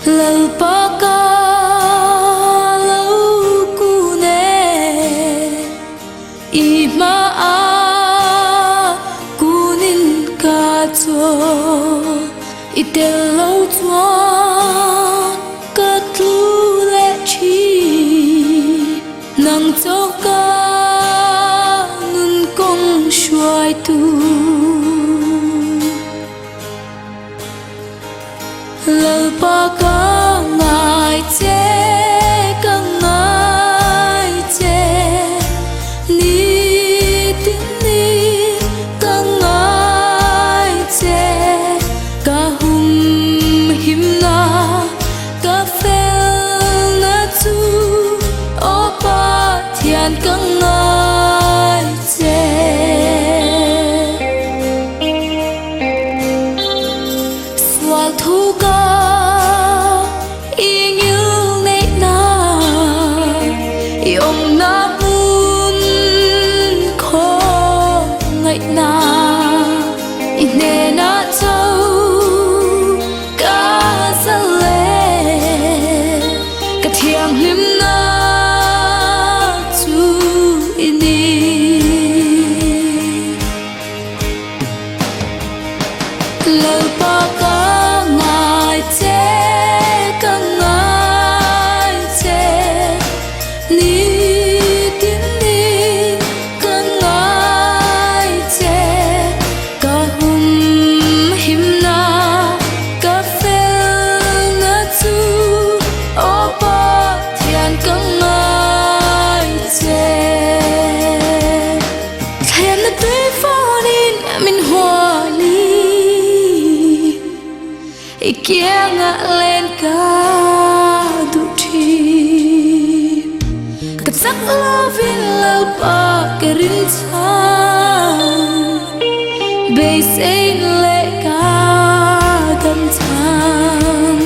lalpaka laukune ima a kunin kacho itelo chuan katlu le chi nang choka nun kong shuai tu lalpaka ngai che ka ngai che ni tin ni ka ngai che ka hum him na ka fel na chu o pa thian ka ngai che swal thu ka kia ngã lên ca đủ thi cất sắc lo viên lâu ba cái rin xa bê xây lệ ca đâm tham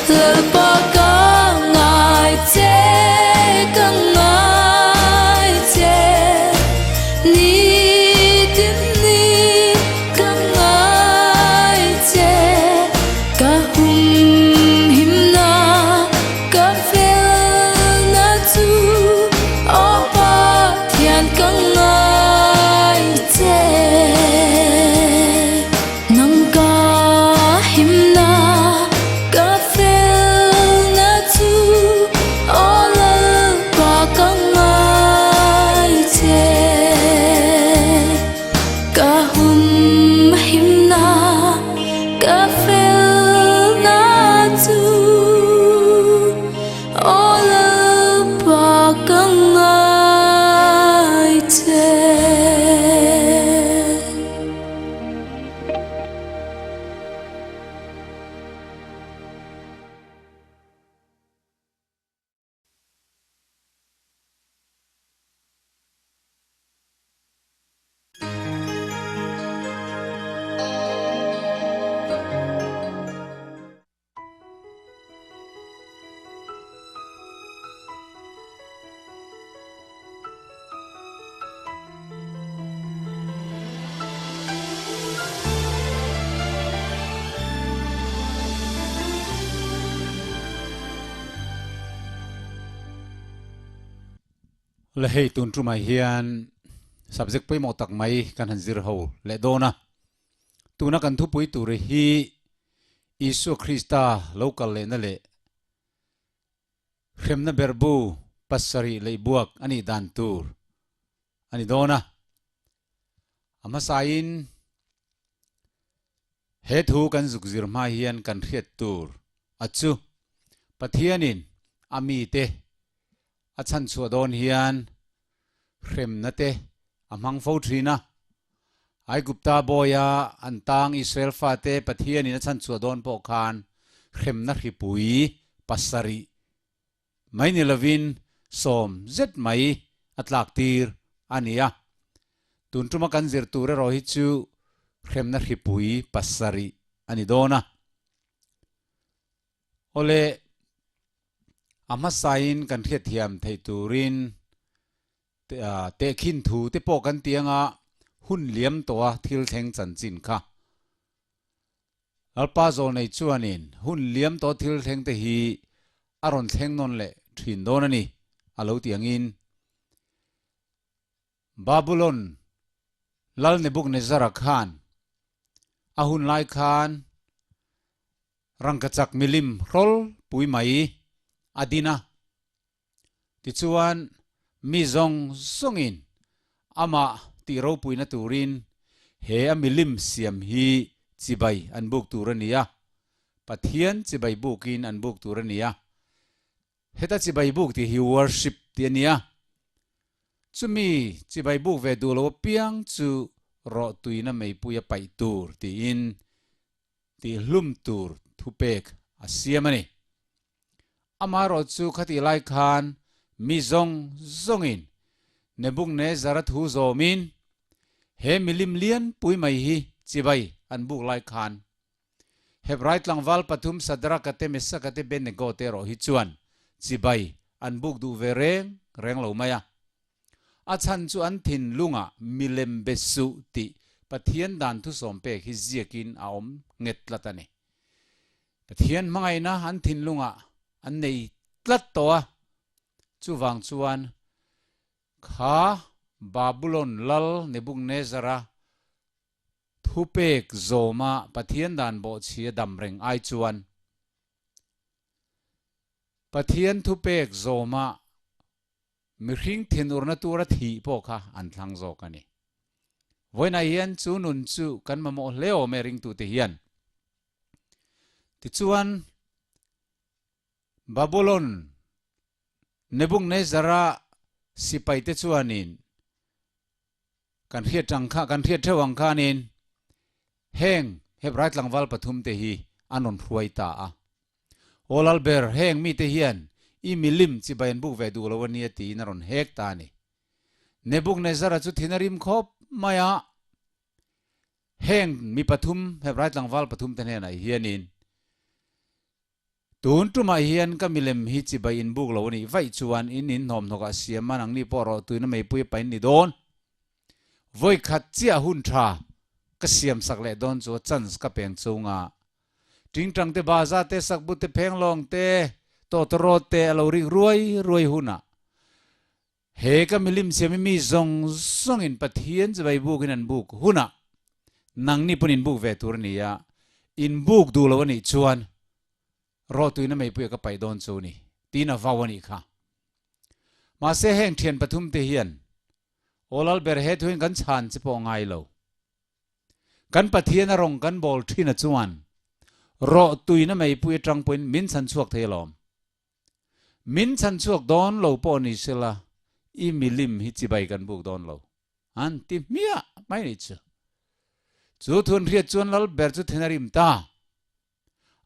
lâu ba ca ngài chế ca ngài chế ni le hei tun tru mai hian subject poi mo tak mai kan han zir ho le dona tuna kan thu pui tu re hi Isu Krista local le na le hremna berbu pasari le buak ani dan tur ani dona ama sain he thu kan zuk zir ma hian kan riat tur achu pathianin ami te achan chu don hian hrem na te amang fo thina ai gupta boya antang Israel fa te pathianin achan chu don po khan hrem na ri pui pasari mai ni lovin som zet mai atlak tir ania tun tuma kan zir tur ro hi chu hrem na ri pui pasari ani dona ole ama sain kan riat thiam thei turin te khin thu te po kan tianga hun liam towa thil theng chan chin kha alpa zol nei chuanin hun liam to thil theng te hi aron theng non le thin don ani alo tiangin Babylon lal Nebuchadnezzar khan ahun lai khan rangkachak milim rol pui mai adina ti chuan mi zong zongin ama ti ro pui na turin he amilim siam hi chibai an buk turania pathian chibai bukin an buk turania heta chibai buk ti hi worship ti ania chumi chibai buk ve du lo piang chu ro tuina mei puya pai tur ti in ti hlum tur thupek asiamani amaro chu khati lai khan mi zong zongin Nebuchadnezzar thu zomin he milim lian pui mai hi chibai an buk lai khan hebrai tlangwal pathum sadra kate mesa kate benego te ro hi chuan chibai an buk du ve reng lo maya achan chu an thin lunga milem besu ti pathian dan thu sompe hi ziakin aom nget latani pathian mangai na an thin lunga an nei tlat toa chu wang chuan kha Babylon lal Nebuchadnezzar thupek zoma pathian dan bo chia dam reng ai chuan pathian thupek zoma mihring thinur na tura thi po kha an thlang zo kani voina hian chu nun chu kan mamo leo me ring tu te hian ti chuan Babylon Nebuchadnezzar sipai te chuanin kan hiat tangkha kan hiat thewang khanin heng hebrai tlangwal pathum te hi anon hruai ta a olal ber heng mi te hian i milim chibain buk ve du lawani ti naron hek ta ni Nebuchadnezzar chu thinarim khop maya heng mi pathum hebrai tlangwal pathum te ne na hianin tun tuma hian ka milem hi chibai in buk lawani vai chuan in nom noka siam manang ni poro tuina mei pui pain ni don voi khat chia hun tha ka siam sak le don chu chans ka peng chunga ting tang te baza te sakbu te pheng long te to tro te alo ring ruai huna he ka milim siam mi zong zong in pathian chibai bukin an buk huna nang ni punin buk ve tur ni ya in buk du lawani chuan ro tuina mei pui ka pai don chu ni tina wawani kha ma se heng thian pathum te hian olal ber he thuin kan chan chi po ngai lo kan pathian rong kan bol thina chuan ro tuina mei pui tang puin min chan chuak thelom min chan chuak don lo po ni sela i milim hi chibai kan buk don lo an ti mia mai ni chu thun riat chuan lal ber chu thenarim ta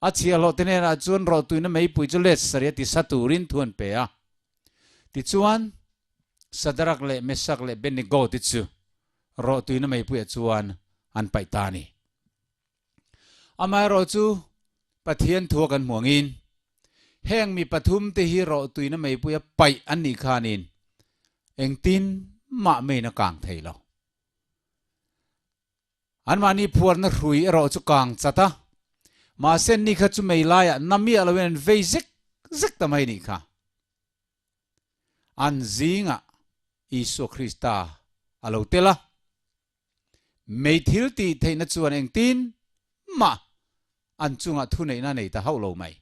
achia lo tene na chuan ro tuina mei pui chu let saria ti saturin thuan pe a ti chuan sadarak le mesak le benego ti chu ro tuina mei pui chuan an pai ta ni amai ro chu pathian thua kan muangin heng mi pathum te hi ro tuina mei pui pai an ni khanin engtin ma me na kang theilo an mani phuar na hrui ro chu kang chata ma sen ni kha chu mei laya nami alawen vezik zek tamai ni kha an zinga Isu Krista alo tela mei thil ti theina chuan engtin ma an chunga thu nei na nei ta haulo mai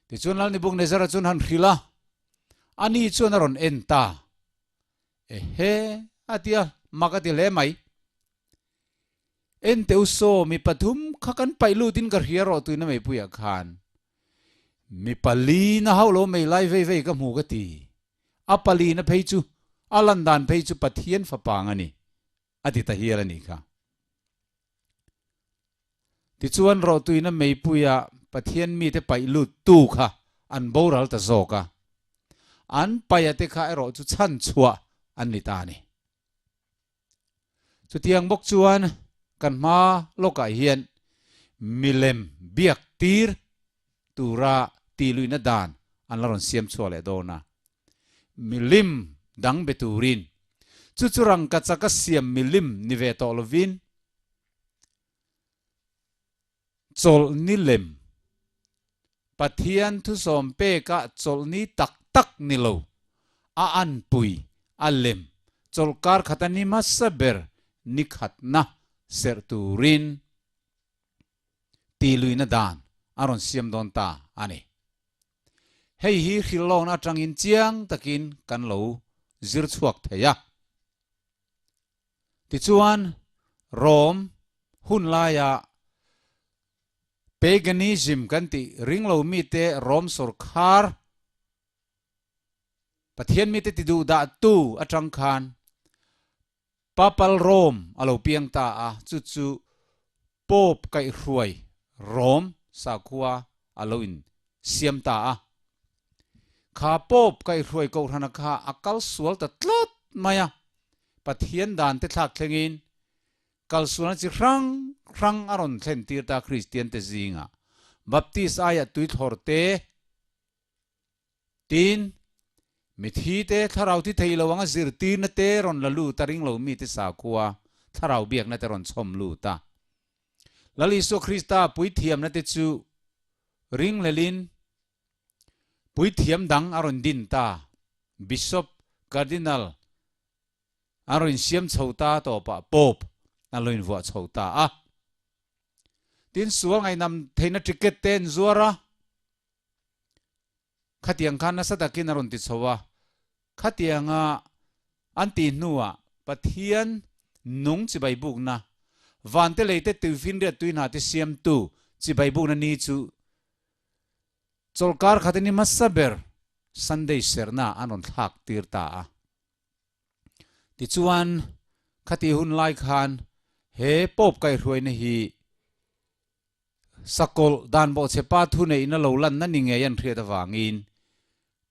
ti chuan lal ni buk nezara chun han hrila ani chuan ron enta he atia makati le mai en teu so mi pathum khakan pailu tin ka hiaro tuina mei puya khan mi pali na haulo mei lai ve ka mu ka ti apali na phei chu alandan phei chu pathian fa pangani ati ta hialani kha ti chuan ro tuina mei puya pathian mi te pailu tu kha an boral ta zoka an payate kha ro chu chan chua an ni ta ni chu tiang bok chuan kan ma loka hian milem biak tir tura tiluina dan an laron siam chole dona milim dang beturin chuchurang ka chaka siam milim nive to lovin chol ni lem pathian thu som pe ka chol ni tak tak ni lo a an pui a lem chol kar khatani ma saber ni khatna ser turin ti luina dan aron siam don ta ani hei hi khilong na tangin chiang takin kan lo zir chuak theya ti chuan rom hun laya paganism kan ti ringlo mi te rom sarkar pathian mi te ti du da tu atang khan papal rom alo piang ta a chu chu pop kai hruai rom sakua aloin siam ta a kha pop kai hruai ko thana kha akal sual ta tlat maya pathian dan te thak thlengin kal sual chi rang aron thlen tir ta christian te zinga baptist aya tui thor te tin mithi te tharau ti theilo wanga zir ti na te ron lalu taring lo mi te sakua tharau biak na te ron chom lu ta lali so krista pui thiam na te chu ring lelin pui thiam dang aron din ta bishop cardinal aron siam chhota to pa pop aloin wa chhota a tin sual ngai nam theina ticket ten zuara khatiang khan na sadakin aron ti chowa khatianga anti nuwa pathian nung chi bai buk na vante leite tivin re tuina te siam tu chi bai buk na ni chu cholkar khatini masaber sunday serna anon thak tir ta a ti chuan khati hun lai khan he pop kai hruai na hi sakol dan bo chepa thu nei na lo lan na ni nge yan thria da wangin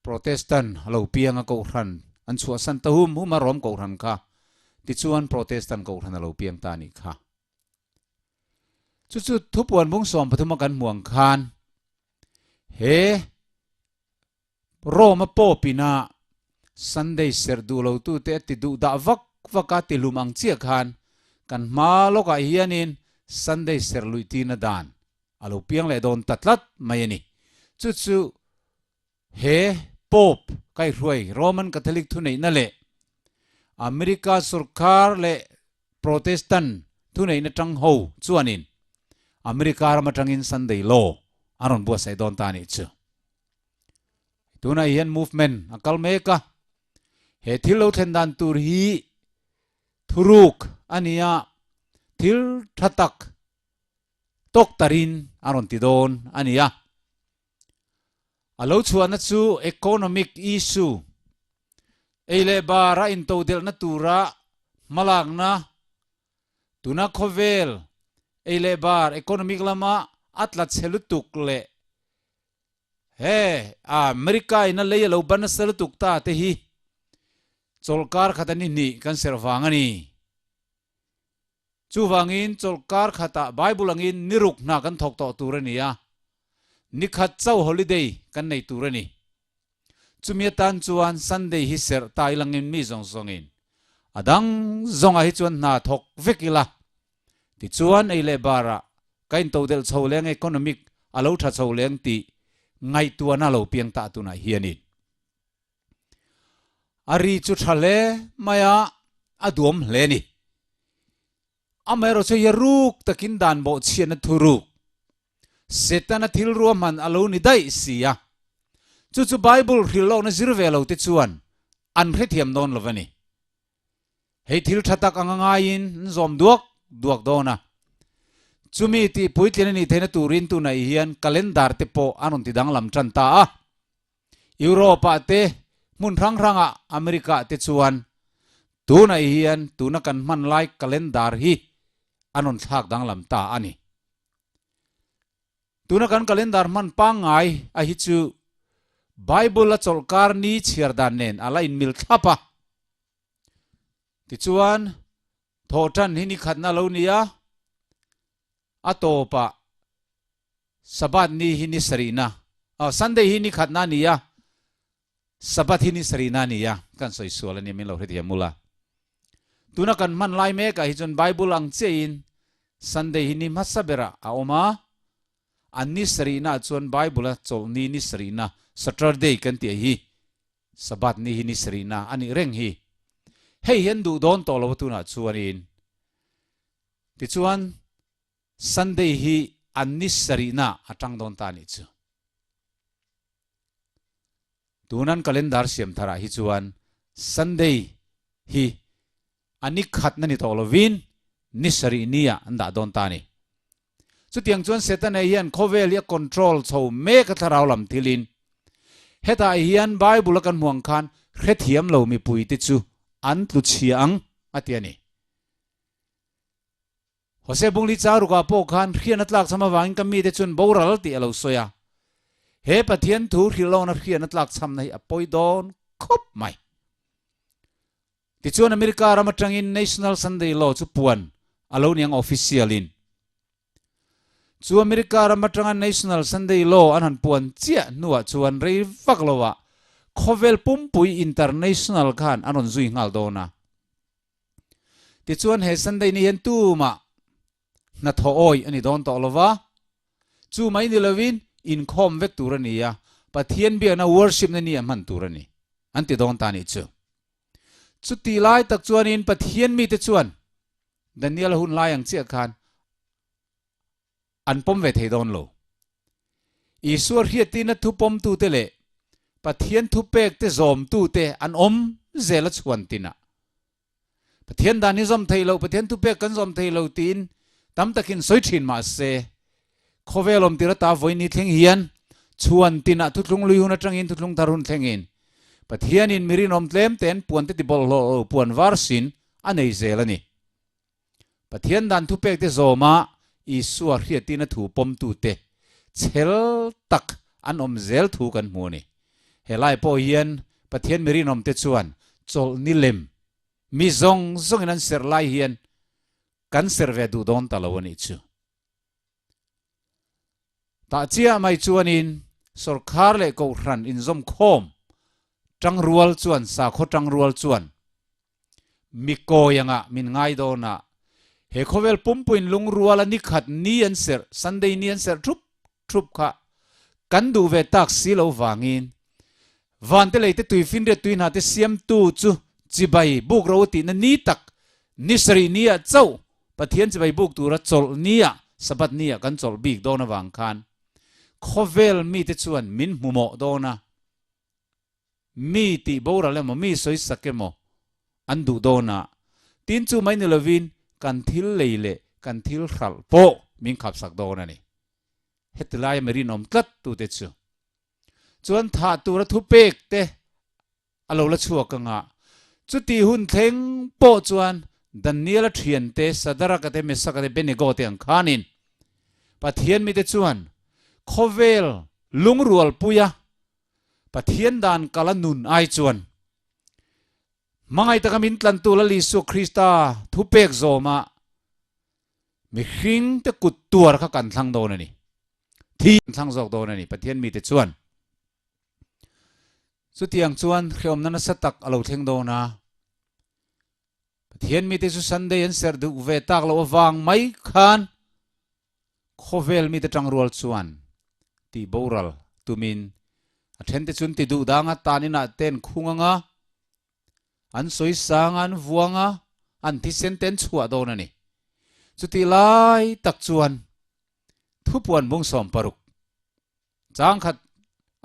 protestant lo pianga ko ran an chua san ta hum huma rom ko ran kha ti chuan protestant ko ran lo piang ta ni kha chu chu thupuan bung som pathuma kan muang khan he roma popina sunday ser du lo tu te ti du da vak vaka ti lumang chia khan kan ma lo ka hianin sunday ser luitina dan alo piang le don tatlat mayani chu chu he pop kai ruai roman catholic thu nei na le america sarkar le protestant thu nei na tang ho chuanin america ma tangin sunday law aron bua sai don ta ni chu tuna hian movement akal meka he thilo thendan tur hi thuruk ania thil thatak tok tarin aron ti don ania alo chuan chu economic issue eile bara in to del na tura malak na tuna khovel eile bar economic lama atlat selutuk le he america ina le lo ban selutuk ta te hi cholkar khatani ni kan serwangani chu wangin cholkar khata bible angin niruk na kan thok to turania nikhat chau holiday kan nei turani chumia tan chuan sunday hi ser tai langin mi zong zongin adang zonga hi chuan na thok vekila ti chuan eile bara kain to del choleng economic alo tha choleng ti ngai tuana lo piang ta tu na hianin ari chu thale maya adum hleni amero che yaruk takin dan bo chian thuruk setana thil ruaman alo ni dai sia chu chu bible hrilo na zirvelo te chuan an hrethiam don lovani hei thil thatak angangain zom duak dona chumi ti puitleni ni thena turin tu na hian calendar te po anon ti dang lam tran ta a europa te mun ranga america te chuan tu na hian tu na kan man lai calendar hi anon thak dang lam ta ani tu na kan calendar man pangai a hi chu bible la cholkar ni chiar dan nen ala in mil thapa ti chuan thotan hi ni khatna lo nia atopa sabat ni hini sarina sunday hini khatna niya sabat hini sarina niya kan soi suala ni min lo hretia mula tuna kan man lai me ka hi chon bible ang chein sunday hini masabera a oma an ni sari na chuan Bible chol ni sari na Saturday kan ti hi sabat ni hi ni sari na ani reng hi hei hian du don to lo tu na chuanin ti chuan Sunday hi an ni sari na atang don ta ni chu tunan kalendar siam thara hi chuan Sunday hi ani khat na ni to lovin ni sari nia anda don ta ni chu tiang chuan setan ai hian khovel ya control chho me ka tharau lam thilin heta hian Bible kan muang khan khethiam lo mi pui ti chu an tlu chiang atiani Hose bungli charu ka po khan khian atlak sama wang ka mi te chun boral ti alo soya he pathian thu hilo na khian atlak sam nai apoi don khop mai ti chuan America ramatangin National Sunday Law chu puan alo niang official in chu America ramatangan National Sunday Law anan puan chia nuwa chuan rei vaklowa khovel pumpui international khan anon zui ngal dona ti chuan he Sunday ni hen tu ma na tho oi ani don to lova chu mai ni lovin in khom vek turania pathian bi na worship na ni man turani anti don ta ni chu ti lai tak chuan in pathian mi te chuan Daniel hun lai ang chia khan an pom ve thei don lo Iswar hiati na thu pom tu te le pathian thu pek te zom tu te an zela chuan tina pathian dani zom thei lo pathian thu pek kan zom thei lo tin tam takin soi thin ma se khovelom tira ta voini thleng hian chuan tina thutlung lui hun atangin thutlung tharun thlengin pathian in mirinom tlem ten puan te tibol lo puan varsin anei zelani pathian dan thu pek te zoma Iswar hiati na thu pom tu te chel tak an zel thu kan mu ni helai po hian pathian mirinom te chuan chol ni lem mi zong zong in an ser lai hian kan ser ve du don talawani chu ta chia mai chuanin sarkar le ko ran in zom khom tang rual chuan sa kho tang rual chuan mi ko yanga min ngai do na he khovel pumpuin lung rual ani khat ni an ser Sunday ni an ser trup kha kan du ve tak si lo wangin van te leite tuifin re tuin ha te siam tu chu chibai buk ro ti na ni tak ni sari nia chau pathian chibai buk tu ra chol nia sabat nia kan chol bik do na wang khan khovel mi te chuan min mumo do na mi ti bora le mo mi soi sakemo an du do na tin chu mai ni lovin kan thil leile kan thil khal po min khap sak do na ni hetlai merin om tlat tu te chu chuan tha tu ra thu pek te alo la chuak ka nga chu ti hun thleng po chuan Daniel thian te sadara ka te mesaka te benego te ang khanin pathian mi te chuan khovel lungrual puya pathian dan kala nun ai chuan mangai ta kamin tlan tu la Lisu Krista thu pek zoma mi hring te kut tuar kha kan thlang do na ni thi thlang zok do na ni pathian mi te chuan chu tiang chuan khom na satak alo thleng do na pathian mi te chu Sunday an ser du ve tak lo wang mai khan khovel mi te tang rual chuan ti boral tumin athen te chun ti du danga tanina ten khunganga an soi sang an vuanga an thi sen ten chua do na ni chu ti lai tak chuan thu puan bung som paruk chang khat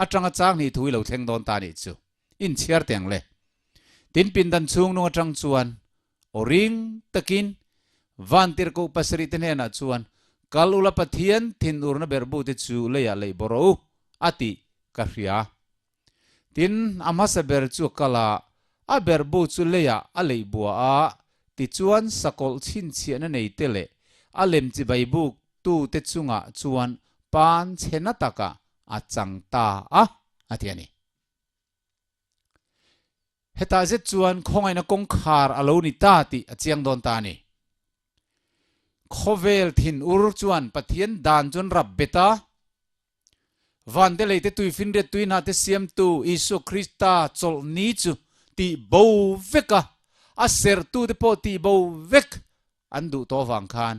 atanga chang ni thui lo thleng don ta ni chu in chiar teng le tin pin dan chung no atang chuan oring takin van tir ko pasri ten na chuan kalula pathian thin urna berbu te chu le ya le boro ati ka hria tin ama sa ber chu kala a berbu chu le ya a le bua a ti chuan sakol chin chiana nei tele a lem chi bai buk tu te chunga chuan pan chena taka a changta a atiani heta je chuan khongai na kong khar alo ni ta ti achiang don ta ni khovel thin ur chuan pathian dan chun rap beta van de leite tuifin re tuina te siam tu Isu Krista chol ni chu ti bo veka a ser tu te po ti bo vek an du to wang khan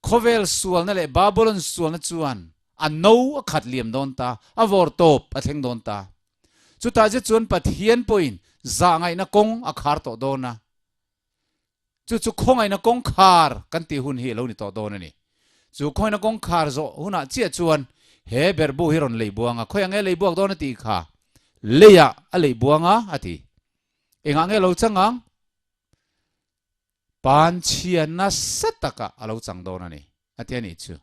khovel sual na le babylon sual na chuan an no a khat liam don ta a vor top a theng don ta chu ta je chuan pathian point za ngai na kong a khar to dona chu khongai na kong khar kan ti hun hi lo ni to don ani chu khoi na kong khar zo huna chia chuan he berbu hiron leibuanga khoi ange leibuak don ti kha leya a leibuanga ati enga nge lo changang pan chia na sataka alo chang don ani atiani chu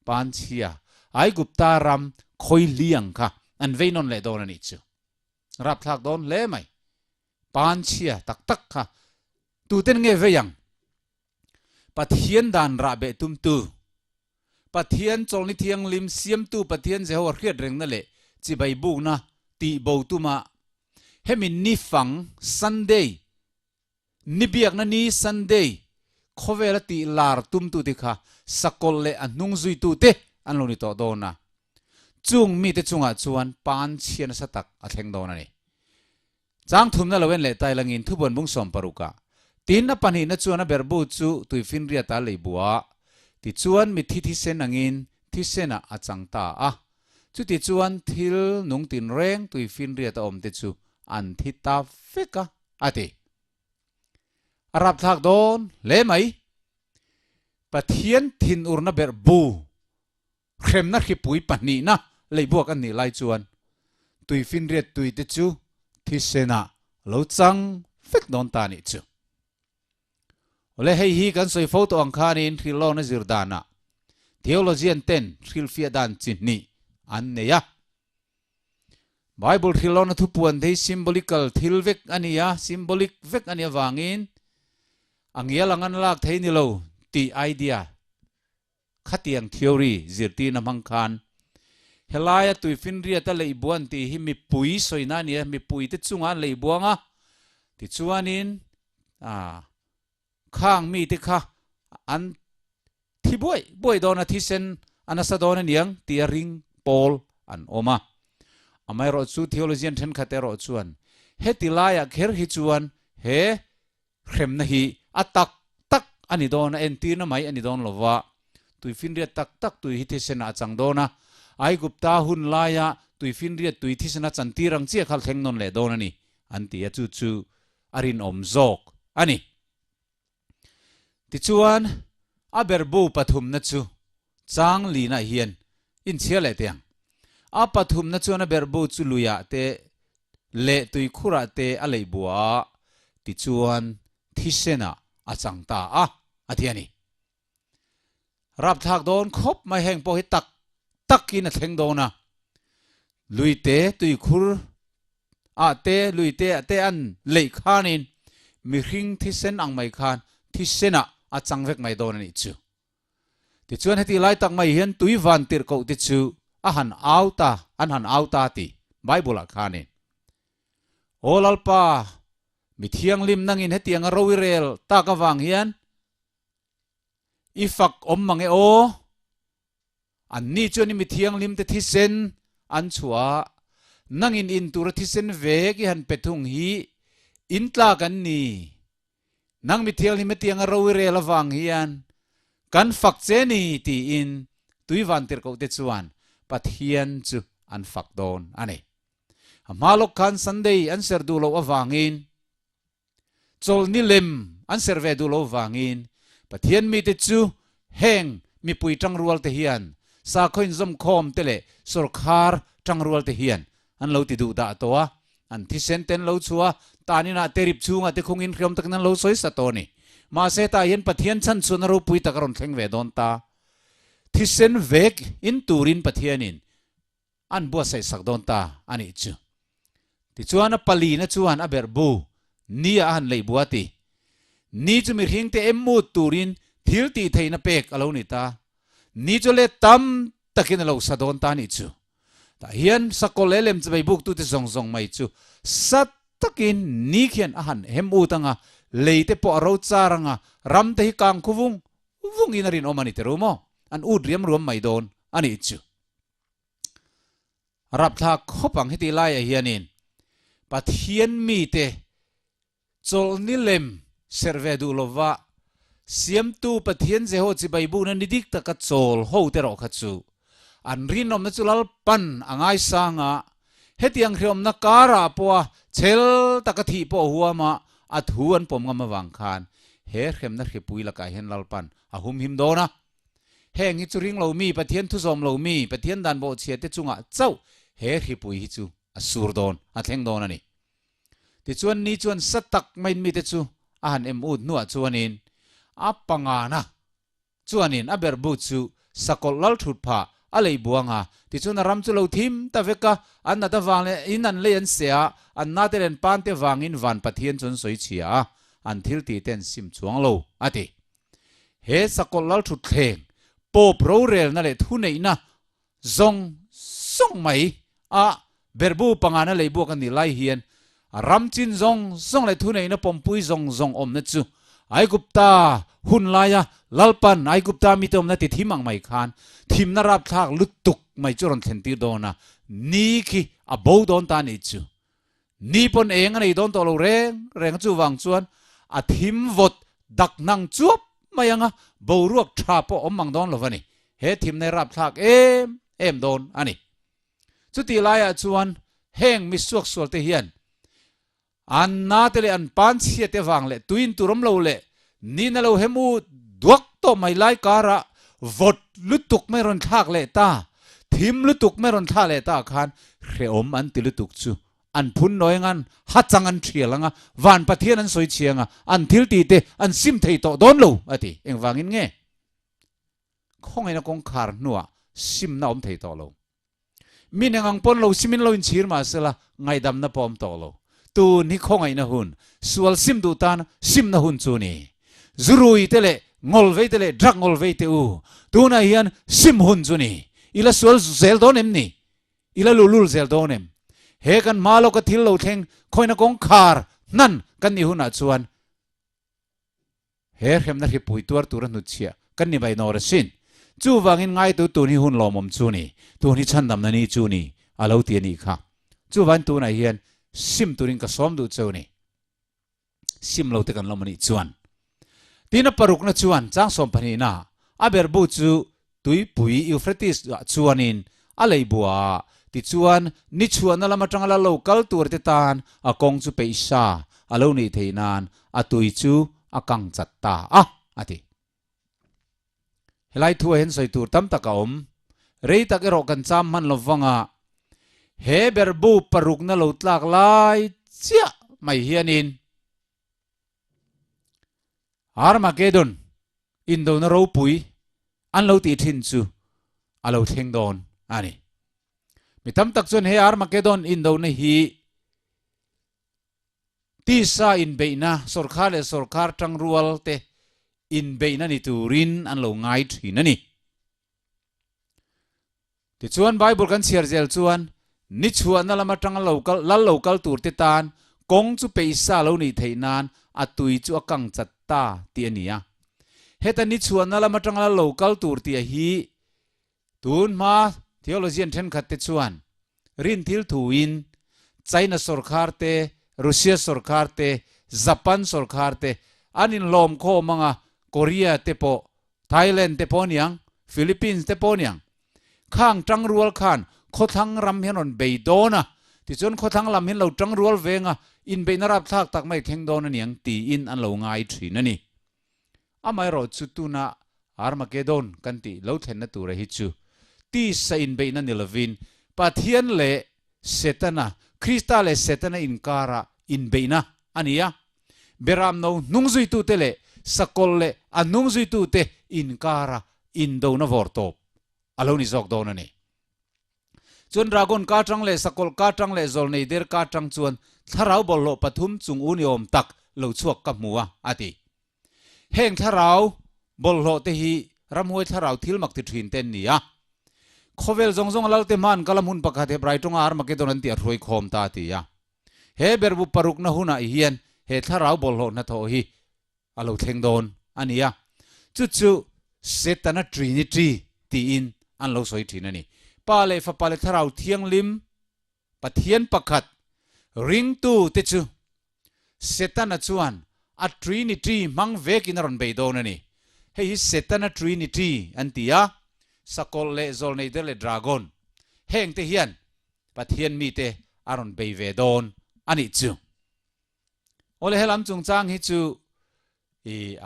pan chia ai gupta ram khoi liang kha an veinon le don ani chu rap thak don le mai pan chia tak tak kha tu ten nge veyang pathian dan ra be tum tu pathian chol ni thiang lim siam tu pathian je hor khiat reng na le chi bai bu na ti bo tu ma hemin ni fang sunday ni biak na ni sunday khovela ti lar tum tu ti kha sakol le anung zui tu te an lo ni to do na chung mi te chunga chuan pan chian satak a thleng do na ni chang thum na lowen le tai langin thu bon bung som paruka tin na pani na chuan a berbu chu tuifin ria ta leibua ti chuan mi thi sen angin thi sena a changta a chu ti chuan thil nung tin reng tuifin ria ta om te chu an thi ta feka ati arab thak don le mai pathian thin urna berbu khrem na khipui pani na leibuak an ni lai chuan tuifin ria tui te chu thi sena lo chang fek don ta ni chu ole hei hi kan soi photo ang khanin thilo na zirdana theology an ten thil fia dan chin ni an neya bible thilo na thu puan thei symbolical thil vek ania symbolic vek ania wangin angial angan lak thei ni lo ti idea khatiang theory zirti na mang khan helaya tuifin ria ta leibuan ti hi mi pui soina nia mi pui te chunga leibuanga ti chuanin khang mi te kha an thi boy dona thi sen anasa dona niang ti ring pol an oma amai ro chu theologian then khate ro chuan he tilaya kher hi chuan he khrem na hi atak tak ani dona enti na mai ani don lova tuifin ria tak tak tui hi thi sen a chang dona ai gupta hun laya tuifin ria tui thi sen a chanti rang che khal theng non le dona ni anti a chu chu arin om zok ani ti chuan a berbu pathum na chu chang li na hian in chia le tiang a pathum na chuan a berbu chu luya te le tui khura te a leibua ti chuan thisena a changta a athiani rap thak don khop mai heng po hi tak takin a thleng dona luite tui khur a te luite te an lei khanin mi hring thisen ang mai khan thisena a changvek mai don ani chu ti chuan heti lai tak mai hian tui van tir ko ti chu a han auta ti bible a khanin olalpa mi thiang lim nangin heti anga rowirel ta ka wang hian ifak om mange o an ni chuan mi thiang lim te thisen an chua nangin in tur thisen ve ki han pethung hi intla kan ni nang mi thiang lim te anga rowirel awang hian kan fak che ni ti in tuiwan tir ko te chuan pathian chu an fak don ani amalok khan sunday an ser du lo awangin chol ni lem an ser ve du lo wangin pathian mi te chu heng mi pui tang rual te hian sa khoin zom khom tele sorkhar tang rual te hian an lo ti du da towa an thi senten lo chua tanina terip chunga te khungin khom tak nan lo soi sa to ni ma se ta yen pathian chan chun ro pui takaron thleng ve don ta thi sen vek in turin pathianin an bua sai sak don ta ani chu ti chuan a pali na chuan a berbu ni a han lei buati ni chu mi hing te emmu turin thil ti theina pek alo ni ta ni chu le tam takin lo sadon ta ni chu ta hian sakolelem chbai buk tu te zong zong mai chu sat takin ni khian a han hem u tanga leite po ro charanga ram te hi kang khuvung vung inarin omani te rumo an ud riam ruam mai don ani chu rap tha khopang heti lai a hianin pathian mi te chol ni lem serve du lova siam tu pathian zeho chi baibu na nidik ta ka chol ho te ro kha chu an rinom na chulal pan angai sanga hetiang hriom na kara poa chel takati po huama at huan pom ngam wang khan he khem na khipui la ka hen lalpan ahum him dona heng hi churing lo mi pathian thu zom lo mi pathian dan bo chhe te chunga chau he khipui hi chu asur don atheng don ani ti chuan ni chuan satak main mi te chu ahan em ud nuwa chuanin apangana chuanin aberbu chu sakol lal thut pha alei buanga ti chuna ram chu lo thim ta veka an na ta wang in an le an sia an na te len pan te wangin van pathian chun soi chia an thil ti ten sim chuang lo ati he sakol lal thut thleng po pro rel na le thu nei na zong song mai a berbu pangana lei bu kan ni lai hian ram chin zong song le thu nei na pompui zong zong om na chu ai gupta hun laya lalpan ai gupta mitom na ti thimang mai khan thim na rap thak lutuk mai churon thenti dona ni ki a bo don ta ni chu ni pon eng nei don to lo reng chu wang chuan a thim vot dak nang chup mayanga bo ruak tha po omang don lo wani he thim nei rap thak em don ani chu ti laya chuan heng mi suak sual te hian an na te le an pan chia te wang le tuin turom lo le ni na lo hemu duak to mai lai kara vot lutuk mai ron thak le ta thim lutuk mai ron tha le ta khan hre om an ti lutuk chu an phun noi ngan ha chang an thialanga van pathian an soi chianga an thil ti te an sim thei to don lo ati eng wangin nge khong ina kong khar nuwa sim na om thei to lo min engang pon lo simin lo in chir ma sela ngai dam na pom to lo tu ni khong ina hun sual sim du tan sim na hun chu ni zurui tele ngol ve tele drak ngol ve te u tu na hian sim hun chu ni ila sual zel don em ni ila lulul zel don em he kan malo ka thil lo theng khoina kong khar nan kan ni hun a chuan he hem na hi pui tur tur nu chia kan ni bai nor sin chu wangin ngai tu ni hun lo mom chu ni tu ni chan dam na ni chu ni alo ti ni kha chu wan tu na hian sim turing ka som du chu ni sim lo te kan lo mani chuan tina paruk na chuan chang som pani na aber bu chu tui pui Euphrates chuanin alei bua ti chuan ni chuan na lama tangala local tur te tan a kong chu peisa alo ni theinan a tui chu akang chatta a ati helai thu hen soi tur tam taka om rei tak ero kan cham man lovanga he berbu paruk na lo tlak lai chia mai hianin Armageddon indo na ro pui an lo ti thin chu alo theng don ani mitam tak chon he Armageddon indo na hi ti sa in beina sarkar le sarkar tang rual te in beina ni turin an lo ngai thin ani ti chuan bible kan share zel chuan ni chuan na lama tang local tur te tan kong chu peisa lo ni theinan atui chu akang chatta ti ania heta ni chuan na lama tang local tur ti hi tun ma theologian then khat te chuan rin thil thuin China sarkar te Russia sarkar te Japan sarkar te anin lom kho manga Korea te po Thailand te po niang Philippines te po niang khang tang rual khan khothang ram hianon beidona ti chon khothang lam hin lo tang rual venga in beinarap thak tak mai theng don aniang ti in an lo ngai thin ani amai ro chutuna Armageddon kan ti lo thlen na tur hi chu ti sa in beina nilovin pathian le setana Krista le setana in kara in beina ania beram no nungzui tu tele sakol le anungzui tu te in kara in do na vortop aloni zok don ani chun dragon ka tang le sakol ka tang le zol nei der ka tang chuan tharau bol lo pathum chung uniom tak lo chuak ka muwa ati heng tharau bol lo te hi ramhoi tharau thil mak ti thin ten nia khovel zong zong lalte man kalam hun pakha the braitonga Armageddon an ti roi khom ta ti ya he berbu paruk na huna hian he tharau bol lo na tho hi alo theng don ania chu chu setana trinity ti in an lo soi thin ani pale fa pale tharau thiang lim pathian pakhat ring tu te chu setana chuan a Trinity mang vekin ron beidon ani hei Satan a Trinity antia sakol le zol nei der le dragon heng te hian pathian mi te aron bei ve don ani chu ole helam chung chang hi chu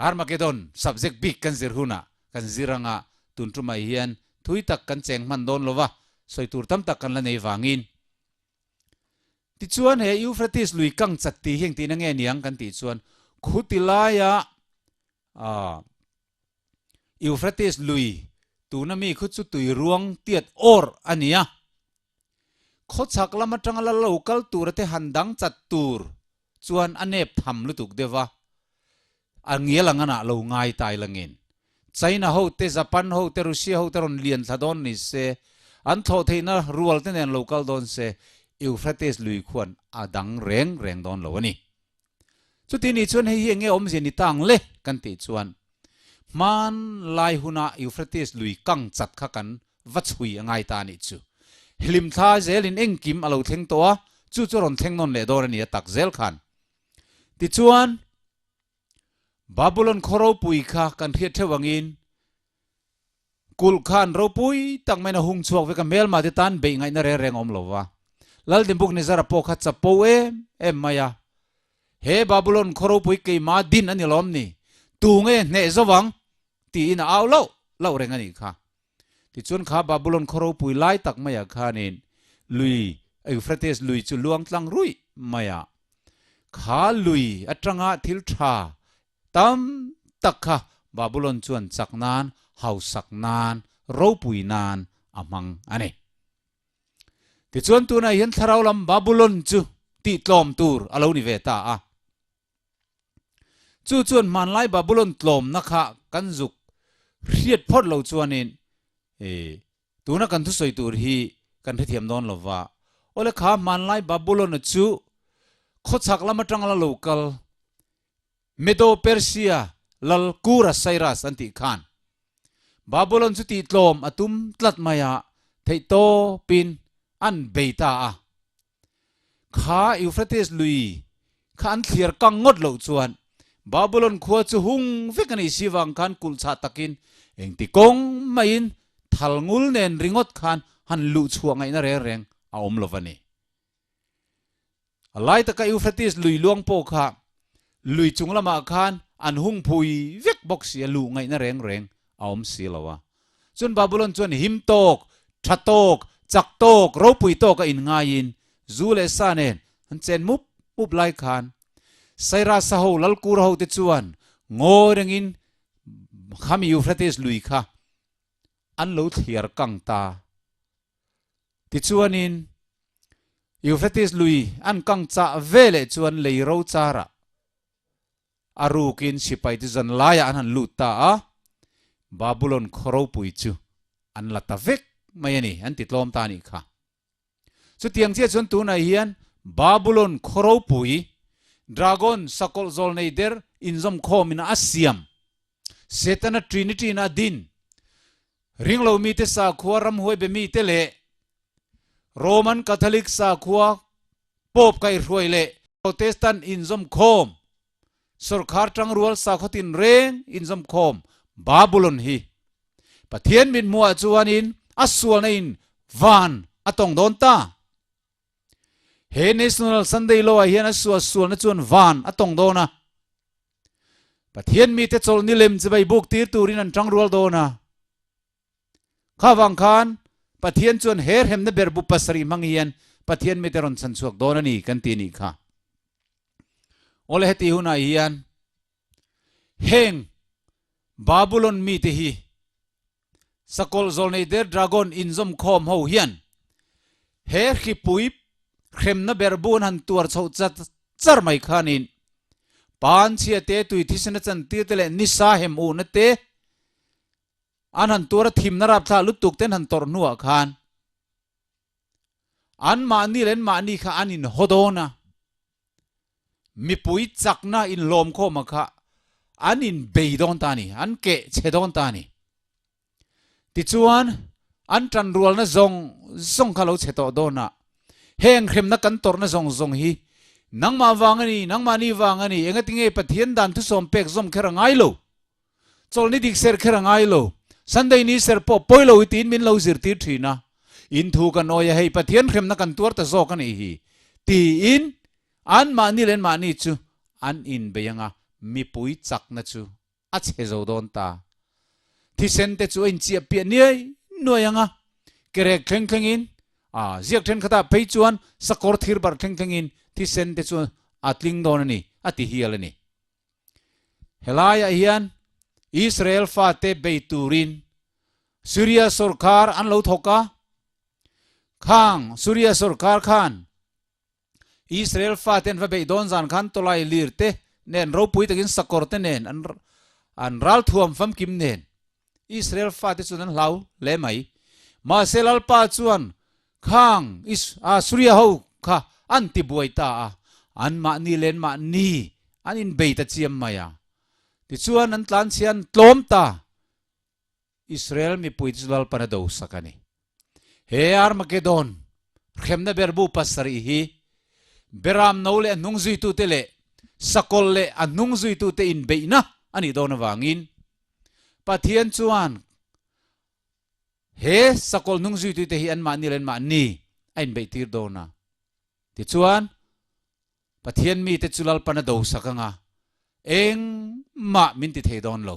Armageddon subject big kan zir huna kan ziranga tuntuma hian thui tak kan cheng man don lova soi tur tam tak kan la nei wangin ti chuan he Euphrates lui kang chat ti heng ti na nge niang kan ti chuan khutilaya Euphrates lui tunami khu chu tui ruang tiat or ania khochak lama tangala local turate handang chat tur chuan anep tham lutuk dewa angielangana lo ngai tai langin China ho te Japan ho te Russia ho te ron lian thadon ni se an tho theina rual te nen local don se Euphrates lui khuan adang reng don lo ani chuti ni chuan hei nge om je ni tang le kan ti chuan man lai huna Euphrates lui kang chat kha kan vachui angai ta ni chu hlim tha zelin engkim alo theng towa chu ron theng non le dor ani tak zel khan ti chuan Babylon khoro pui kha kan thiet thewangin kul khan ro pui tak mena hung chuak ve ka mel ma de tan be ngai na re reng om lowa lal dim buk ni zara po kha chapo em maya he Babylon khoro pui ke ma din ani lom ni tu nge ne zawang ti in aw lo reng ani kha ti chun kha Babylon khoro pui lai tak maya khanin lui Euphrates lui chu luang tlang rui maya kha lui atanga thil tha tam takha Babylon chuan chaknan hausaknan ropui nan amang ane ti chuan tu na hian tharau lam Babylon chu ti tlom tur alo ni ve ta a chu chuan man lai Babylon tlom na kha kan zuk riat phot lo chuanin tu na kan thu soi tur hi kan thiam don lova ole kha man lai Babylon chu khochak lam atang la local Medo Persia lal kura Cyrus anti khan Babylon chu ti tlom atum tlat maya theito pin an beita a kha Euphrates lui khan thliar kang ngot lo chuan Babylon khua chu hung vekani siwang khan kulcha takin engti kong main thalngul nen ringot khan han lu chuangai na re reng a om lovani alai taka Euphrates lui luang po kha lui chung lama khan an hung phui vek box ya lu ngai na reng aom silawa chun Babylon chun him tok thatok chaktok ropui tok in ngain zule sanen han chen mup lai khan saira saho lalkur ho te chuan ngorengin khami Euphrates lui kha an lo thiar kang ta ti chuanin Euphrates lui an kang cha vele chuan leiro chara arukin sipai ti zan laya an luta a Babylon khoro pui chu an latavek mayani an titlom tani kha chu tiang che chun tu na hian Babylon khoro pui dragon sakol zol nei der inzom khom in asiam Satan a Trinity na din ringlo mi te sa khuwa ram hoi be mi te le Roman Catholic sa khuwa pop kai roi le Protestant inzom khom Sarkar tang rual sa khotin reng inzom khom Babylon hi pathian min mua chuanin asual nain van atong don ta he National Sunday law hian asual na chuan van atong dona pathian mi te chol ni lem chibai buk tir turin an tang rual dona khawang khan pathian chuan her hem na berbu pasari mangian pathian mi te ron chan chuak dona ni kan ti ni kha ole heti huna hian heng Babylon mi te hi sakol zol nei der dragon inzom khom ho hian her khi pui khrem na berbun han tuar chho chat char mai khanin pan chia te tui thisna chan ti tele nisa hem u na te an han tur thim na rap tha lutuk ten han tor nuwa khan an ma ni len ma ni kha anin hodona mi pui chakna in lom kho ma kha anin beidon tani an ke chedon tani ti chuan an tran rual na zong khalo cheto dona heng khrem na kan tor na zong hi nang ma wangani nang ma ni wangani enga tinge pathian dan thu som pek zom khera ngai lo chol ni dik ser khera ngai lo sunday ni ser po poilo itin min lo zir ti thina in thu kan oya hei pathian khrem na kan tuar ta zo kan hi ti in an ma ni len ma ni chu an in beyanga mi pui chak na chu a che zo don ta thi sen te chu in chi pia ni noyanga kerek thleng thleng in ziak then khata pei chuan sakor thir bar thleng thleng in thi sen te chu atling don ani ati hial ani helaya hian Israel fa te beiturin Syria sarkar an lo thoka khang Syria sarkar khan Israel fa ten va be don zan khan tolai lirte nen ro pui takin sakor te nen an ral thuam fam kim nen Israel fa te chuan lau le mai ma selal pa chuan khang Syria ho kha an ti buaita an ma ni len ma ni an in beita chiam maya ti chuan an tlan chian tlom ta Israel mi pui chulal panado sakani he Armageddon khemna berbu pasari hi beram nole anung zui tu tele sakol le anung zui tu te in beina ani don wangin pathian chuan he sakol nung zui tu te hi an ma ni len ma ni ain be tir dona ti chuan pathian mi te chulal panado sakanga eng ma min ti thei don lo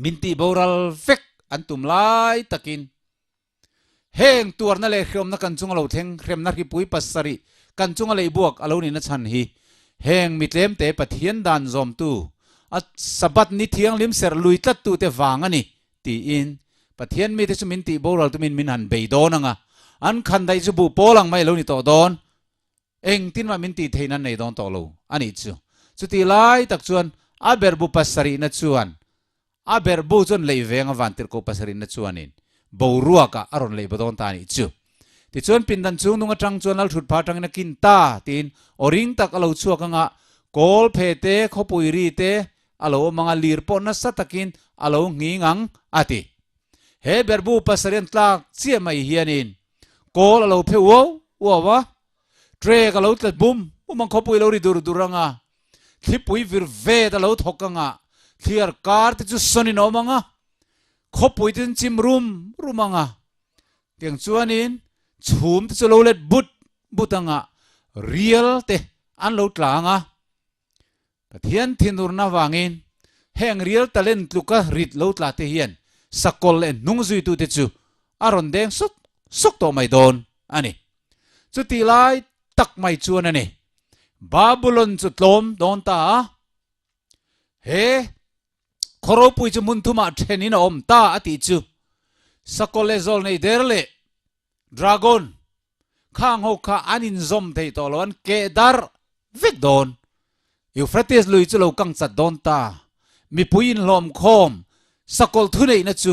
min ti boral fek an tum lai takin heng tuar na le khrom na kan chung lo theng khrem na ki pui pasari kan chung le buak alo ni na chan hi heng mitlem te pathian dan zom tu at sabat ni thiang lim ser lui tlat tu te wang ani ti in pathian mi te chu min ti boral tu min han be don anga an khan dai chu bu polang mai lo ni to don eng tin ma min ti theina nei don to lo ani chu chuti lai tak chuan a berbu pasari na chuan a berbu chon lei venga vantir ko pasari na chuanin boruaka aron lei bodon ta ni chu ti chuan pindan chung nunga tang chuan al thut pha tang na kin ta tin oring tak alo chuaka nga kol phe te khopuiri te alo manga lir po na satakin alo ngingang ati he berbu pasarian tlak chia mai hianin kol alo phe wo wa tre ka lo tlat bum umang khopui lo ri duranga thipui vir ve da lo thokanga thiar kar te chu soni no manga khopui tin chim rumanga tiang chuanin chhum te chu lo let butanga real te an lo tlanga pathian thinur na wangin heng real talent luka rit lo tla te hian sakol le nung zui tu te chu aron deng sok to mai don ani chu ti lai tak mai chuan ani Babylon chu tlom don ta he khoro pui chu mun thuma thenin om ta ati chu sakole zol nei derle dragon khang ho kha anin zom thei to lon ke dar vek don Euphrates lui chu lo kang chat don ta mi puin lom khom sakol thu nei na chu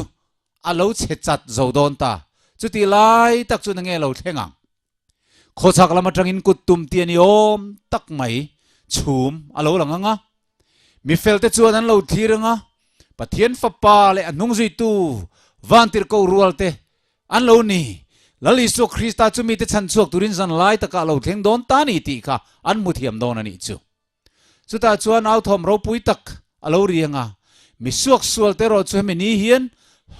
alo che chat zo don ta chu ti lai tak chu na nge lo thengang khochak lama tangin kutum tiani om tak mai chum alo langanga mi felte chuan an lo thiranga pathian fapa le anung zui tu vantir ko rualte an lo ni lali so Krista chu mi te chan chuak turin zan lai taka lo theng don ta ni ti kha an mu thiam don ani chu chuta chuan au thom ro pui tak alo rianga mi suak sual te ro chu mi ni hian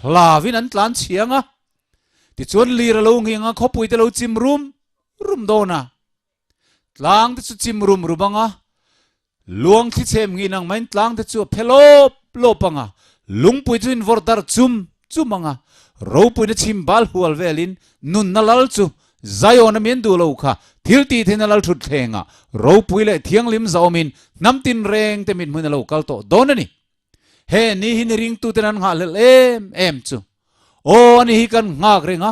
hlavin an tlan chianga ti chuan lir lo nginga khopui te lo chim rum dona tlang te chu chim rumanga luang thi chem ngi nang main tlang te chu phelop lopanga lungpui chu in vordar chumanga ropui na chim bal hual velin nun nalal chu zayon min du lo kha thilti thinalal thut thenga ropui le thianglim zawmin namtin reng te min mun lo kal to donani he ni hin ring tu tenan nga le em chu o ani hi kan ngak renga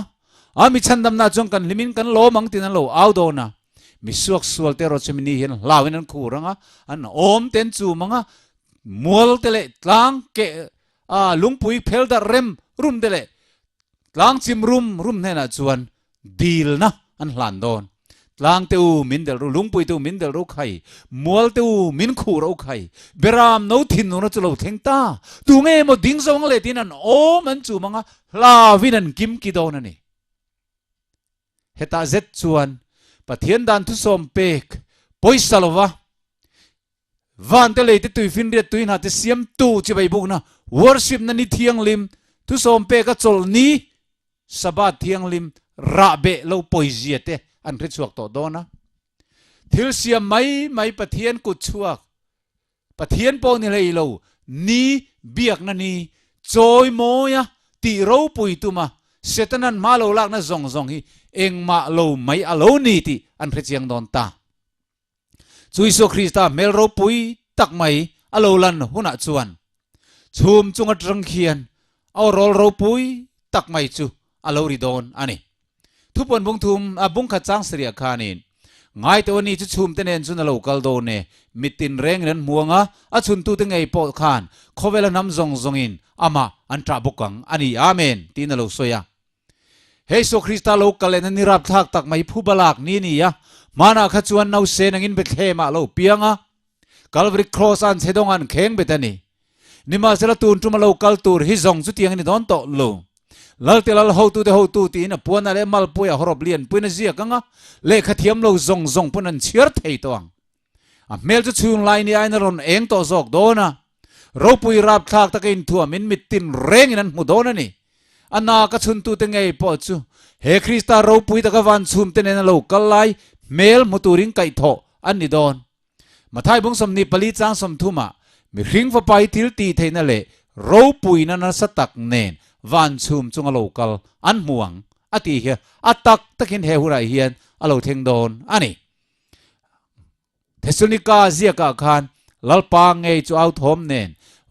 ami chandam na chong kan limin kan lo mang tin lo au do na mi suak sual te ro chimini hian lawin an khuranga an om ten chu manga mual tele tlang ke lungpui phel da rem rum tele tlang chim rum hena chuan dil na an hlan don tlang te u min del ro lungpui te u min del ro khai mual te u min khu ro khai beram no thin no chu lo theng ta tu nge mo ding zong le tin an om an chu manga lawin an kim ki don ani heta zet chuan pathian dan thu som pek poisalova van te le te tui fin riat tui na te siam tu chi bai buk na worship na ni thiang lim thu som pe ka chol ni sabat thiang lim ra be lo poizia te an ri chuak to dona thil siam mai pathian ku chuak pathian po ni lei lo ni biak na ni choi moya ti ro pui tu ma setanan ma lo lak na zong zong hi eng ma lo mai alo ni ti an ri chiang don ta chu Isu Krista mel ro pui tak mai alo lan huna chuan chum chunga trang khian au rol ro pui tak mai chu alo ri don ani thupon bung thum a bung kha chang sria khanin ngai to ni chu chum ten en chun alo kal do ne mitin reng ren muanga a chun tu te ngei po khan khowela nam zong zong in ama an tra bukang ani amen tin alo soya Hei so Krista lo kalen ni rap thak tak mai phu balak ni ni ya mana kha chuan nau se nangin Bethlehem lo pianga Calvary cross an chedong an kheng betani nima sela tun tuma lo kal tur hi zong chu tiang ni don to lo lal telal ho tu ti na puan ale mal puya horob lian puina zia kanga le khathiam lo zong zong punan chiar thei toang a mel chu chung lai ni ai na ron eng to zok dona ro pui rap thak takin thua min mitin reng in an mu dona ni ana ka chun tu te ngei po chu he Krista ro pui ta ka van chum te ne lo kal lai mel muturing kai tho an ni don mathai bung som ni pali chang som thuma mi ring fa pai til ti theina le ro pui na na satak nen van chum chung alo kal an muang ati he atak takin he hurai hian alo theng don ani Thessalonica zia ka khan lalpa ngei chu au thom nen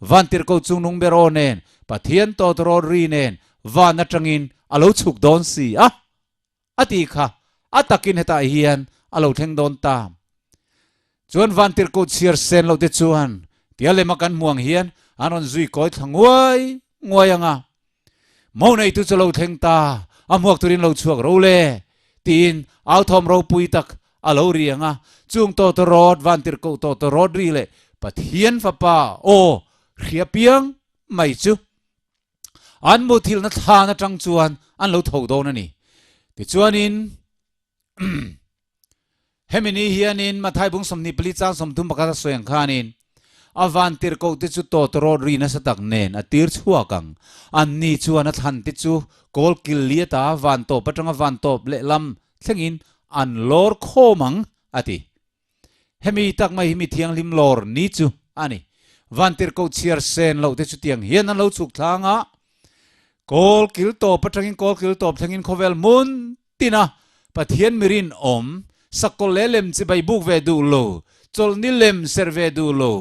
van tir ko chung nung bero nen pathian to tro ri nen van atangin alo chuk don si a ati kha atakin heta hian alo theng don tam chuan van tir ko chiar sen lo te chuan tiale makan muang hian anon zui koi thangoi anga mo nei tu chalo theng ta amuak turin lo chuak ro le tin au thom ro pui tak alo ri anga chung to to rod van tir ko to rod ri le pathian fa pa o khia piang mai chu an mo thil na tha na tang chuan an lo tho do na ni ti chuan in hemini hianin mathai bung som ni pali chang som thum bakata soyang khanin avan tir ko te chu to rod ri na satak nen atir chhuwa kang an ni chuan a than ti chu kol kil liata van to patanga van top le lam thlengin an lor khomang ati hemi tak mai himi thiang lim lor ni chu ani van tir ko chiar sen lo te chu tiang hian an lo chuk thanga kol kil to patangin kol kil top thlengin khovel mun tina pathian mirin om sakol lem chi bai buk ve du lo chol ni lem ser ve du lo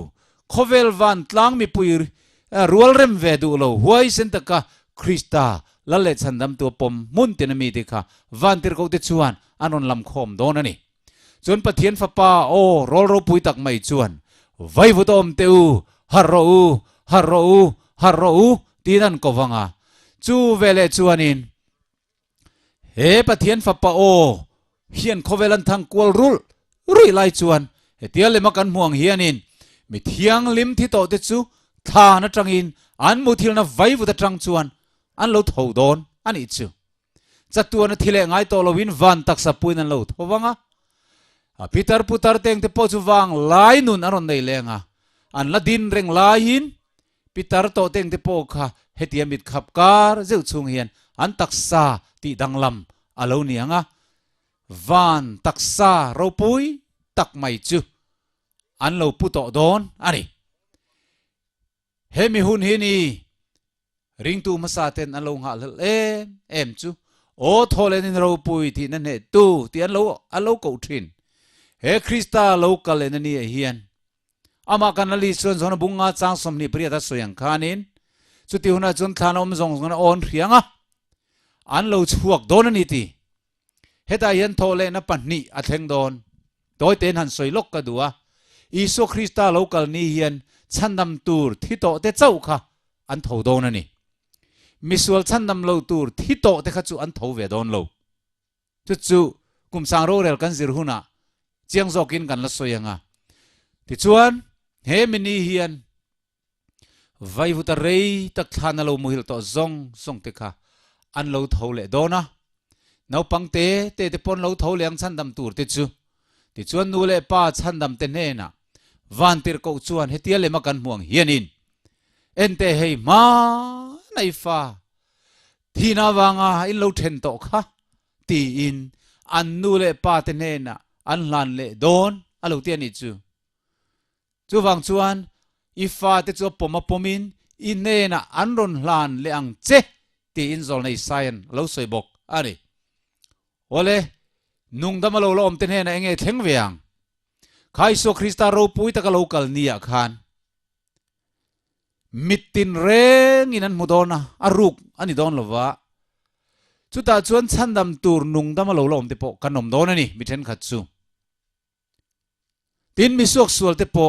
khovel van tlang mi puir rual rem ve du lo huai sen taka Krista lalet sandam tu pom mun tina mi ti kha van tir ko te chuan anon lam khom don ani chon pathian fa pa o rol ro pui tak mai chuan vai vu tom teu harro u tinan ko wanga chu vele chuanin he pathian fa pa o hian khovelan thang kwal rui lai chuan hetial lema kan muang hianin mi thiang lim thi to te chu tha na tangin an mu thil na vai vu ta tang chuan an lo tho don ani chu chatuan thile ngai to lovin van taksa puin an lo thowanga a Peter putar teng te po chu wang lai nun aron nei lenga an la din reng lai hin Peter to teng te po kha hetiam mit khap kar zeu chung hian an taksa ti danglam alo nianga van taksa ropui tak mai chu an lo puto don ani hemi hun hini ring tu masaten an lo nga em chu o tholen in ropui ti nan he tu ti an lo ko thin he Krista lo kalen ni hian ama kanali son zon bunga chang somni priya soyang khanin chuti huna chun thanom zong zong on rianga an lo chuak don ani ti heta hian thole na panni atheng don toy ten han soilok ka duwa Isu Krista lo kal ni hian chandam tur thito te chau kha an tho don ani misual chandam lo tur thito te kha chu an tho ve don lo chu kum sang ro rel kan zir huna chiang zokin kan la soyanga ti chuan he mini hian vai vuta rei tak thana lo muhil to zong te kha an lo thole dona nau pang te pon lo tho leng chan dam tur te chu ti chuan nu le pa chan dam te ne na van tir ko chuan hetia le makan muang hianin ente hei ma nai fa thina wanga in lo then to kha ti in an nu le pa te ne na an lan le don alo ti ani chu wang chuan ifa te chu poma pomin in ne na an ron lan le ang che ti in zol nei sayan lo soi bok ani ole nung dama lo om te ne na enge thleng veang khai so krista ro pui ta ka local nia khan mitin reng inan mudona aruk ani don lova chuta chuan chandam tur nung dama lo om te po kanom don ani mi then khat chu tin mi sok sual te po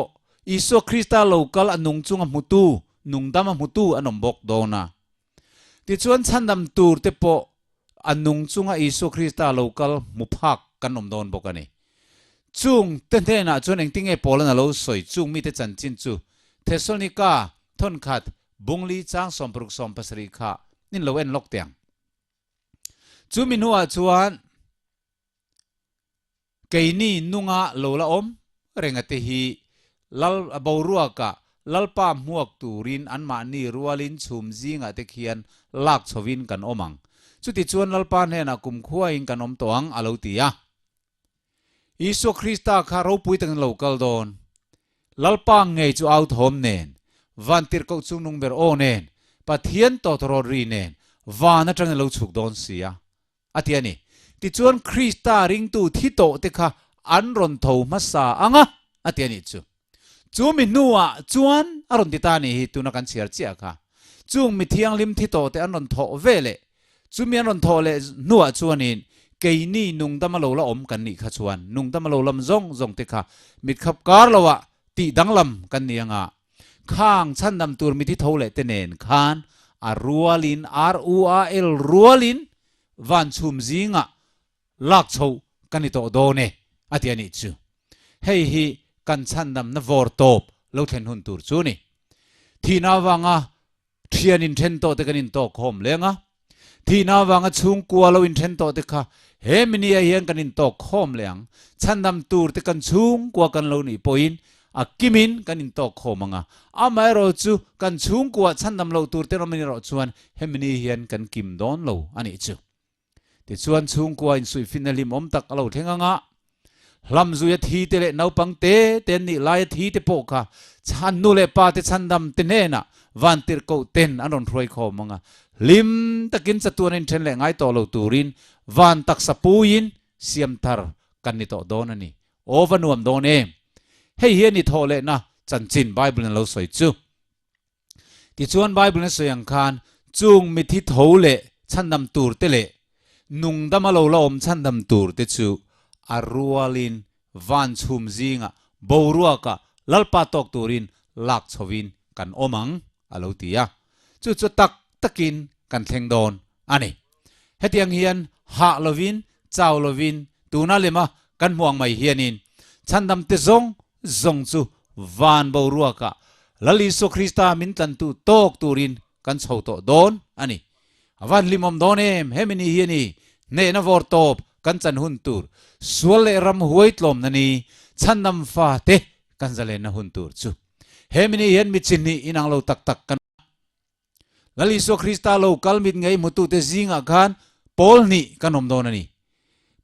iso krista local anung chunga mutu nung dama mutu anom bok dona ti chuan chandam tur te po anung chunga iso krista local muphak kanom don bok ani chung ten na chuan engting e polan alo soi chung mi te chan chin chu Thessalonica thon khat bungli chang sompruk som pasri kha nin lo en lok tiang chu min huwa chuan keini nunga lola om rengate hi lal borua ka lalpa muak turin anma ni rualin chum zinga te khian lak chhovin kan omang chuti chuan lalpa ne na kum khuwa in kan om toang alo tia iso krista kha ro pui tang local don lalpa ngei chu out home nen van tir ko chung nung ber o nen pathian to tro ri nen van atang lo chuk don sia atiani ti chuan krista ring tu thi to te kha an ron tho ma sa anga atiani chu mi nuwa chuan aron ti ta ni hi tu na kan chiar chia kha chung mi thiang lim thi to te an ron tho vele chu mi an ron tho le nuwa chuanin keini nung dama lo la om kan ni kha chuan nung dama lo lam zong te kha mit khap kar lawa ti danglam kan ni anga khang chan dam tur mi thi thole te nen khan a rualin rual rualin van chum zinga lak chho kan ni to do ne atiani chu hei hi kan chan dam na vor top lo thlen hun tur chu ni thina wanga thianin then to te kanin to khom lenga thina wanga chung kwa lo in then to te kha he minia hian kanin to khom leang chan dam tur te kan chung kwa kan lo ni poin a kimin kanin to khomanga amai ro chu kan chung kwa chan dam lo tur te romani ro chuan he mini hian kan kim don lo ani chu ti chuan chung kwa in sui finalim om tak alo thenganga lam zuya thi te le nau pang te ten ni lai thi te po kha chan nu le pa te chan dam te ne na van tir ko ten anon throi khomanga lim takin chatuan in then le ngai to lo turin van tak sapuin siam thar kan ni to don ani overnuam don em hei hian ni thole na chan chin bible lo soi chu ti chuan bible na soyang khan chung mi thi thole chan dam tur te le nung dama lo la om chan dam tur te chu arualin van chum zinga borua ka lalpa tok turin lak chhovin kan omang alo tia chu tak takin kan thleng don ani hetiang hian ha lovin chaw lovin tuna lema kan muang mai hianin chandam te zong chu van borua ka lali so krista min tan tu tok turin kan chho to don ani awan limom don em hemini hiani ne na vor top kan chan hun tur sual ram huait lom nani chandam fa te kan zale na hun tur chu hemini hian mi chinni inang lo tak kan lali so krista lo kalmit ngai mutu te zinga khan pol ni kanom don ani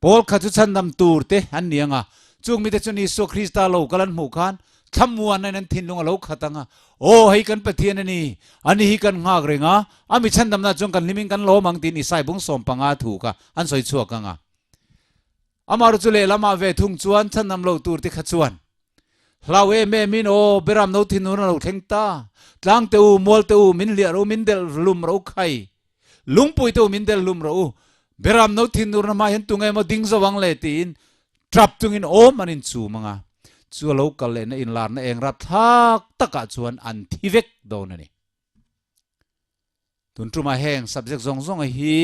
pol khachu chandam tur te an nianga chung mi te chuni so krista lo kalan mu khan thamuan nan thin lunga lo khatanga o hei kan pathian ani hi kan ngak renga ami chandam na chung kan liming kan lo mang tin isai bung som panga thu ka an soi chuak anga amar chule lama ve thung chuan chandam lo tur ti khachuan hlawe me min o beram no thin no lo thengta tlang te u mol te u min lia ro min del lum ro khai lungpui te u min del lum ro beram no thin no ma hen tungai mo ding zawang le tin trap tungin om anin chu manga chu lo kal le na in lar na eng rap thak taka chuan an thivek don ani tun tuma heng subject zong hi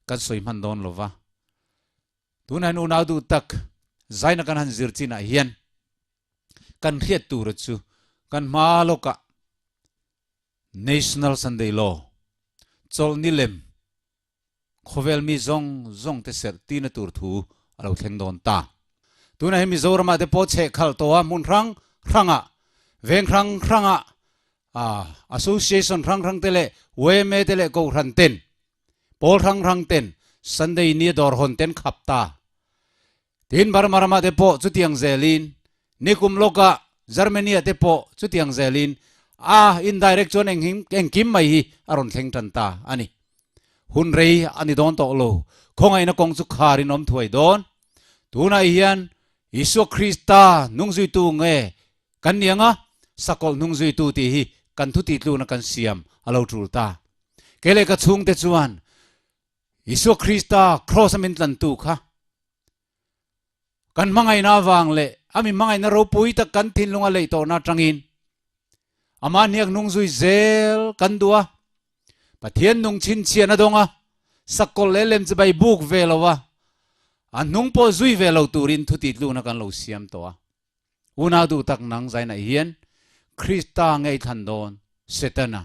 kan soi man don lova tunan unau du tak zaina kan han zirchina hian kan riat tur chu kan maloka national sunday law chol nilem khovel mi zong zong te ser ti na tur thu alo thleng don ta tuna he Mizoram te po che khal to mun rang ranga veng ranga association rang tele we me tele ko ran ten pol rang ten Sunday ni dor hon ten khapta tin bar marama te po chutiang zelin nikum loka Germany te po chutiang zelin indirect chon eng kim mai hi aron thleng tan ta ani hun rei ani don to lo khongai na kong chu kharin om thuai don tuna hian Isu Krista nungzui tu nge kan nianga sakol nungzui tu ti hi kan thu ti tlu na kan siam alo trul ta kele ka chung te chuan Isu Krista cross amin tlan tu kha kan mangai na wang le ami mangai na ro pui ta kan thin lunga le to na tangin ama niak nungzui zel kan dua pathian nung chin chian adonga sakol lelem che bai buk velowa nung po zui velo turin thu ti tlu na kan lo siam to una du tak nang zaina hian Krista ngei than don setana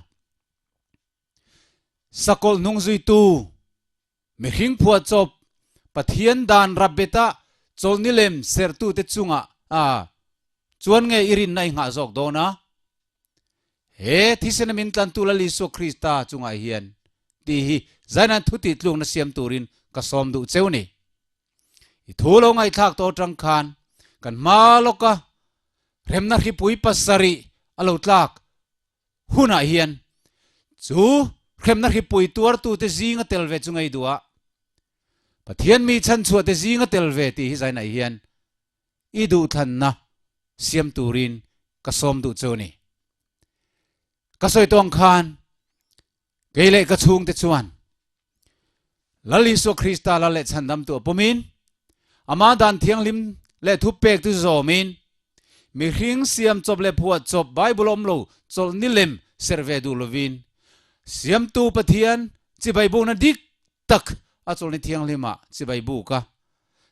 sakol nung zui tu mi hing phua chop pathian dan rabeta chol nilem ser tu te chunga chuan nge irin nai nga jok dona he thisen min tlan tu la li so Krista chunga hian ti hi zaina thu ti tlu na siam turin ka som du cheuni thulo ngai thak to tang khan kan maloka remna hi pui pasari alo tlak huna hian chu remna hi pui tuar tu te zinga telve chungai duwa pathian mi chan chu te zinga telve ti hi zaina hian idu than na siam turin ka som du choni ka soi tong khan keile ka chung te chuan lali so Krista la le chandam tu pomin ama dan thiang lim le thu pek tu zo min mi hring siam chop le phuat chop Bible om lo chol nilem serve du lovin siam tu pathian chi Bible na dik tak a chol ni thiang lima chi Bible ka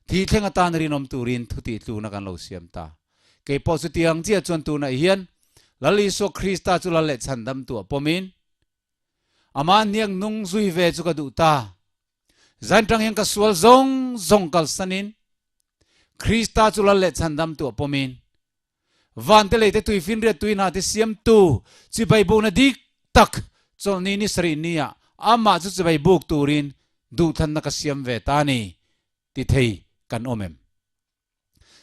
thi thleng atan rin om turin thu ti tlu na kan lo siam ta ke po su tiang chia chon tu na hian lali so Krista chu la le chandam tu pomin ama niang nung zui ve chu ka du ta zan tang yang ka sual zong kal sanin Krista chula le chandam tu pomin van te le te tui fin re tui na te siam tu chi bai bu na dik tak chol ni ni sri nia ama chu chi bai buk turin du than na ka siam ve ta ni ti thei kan omem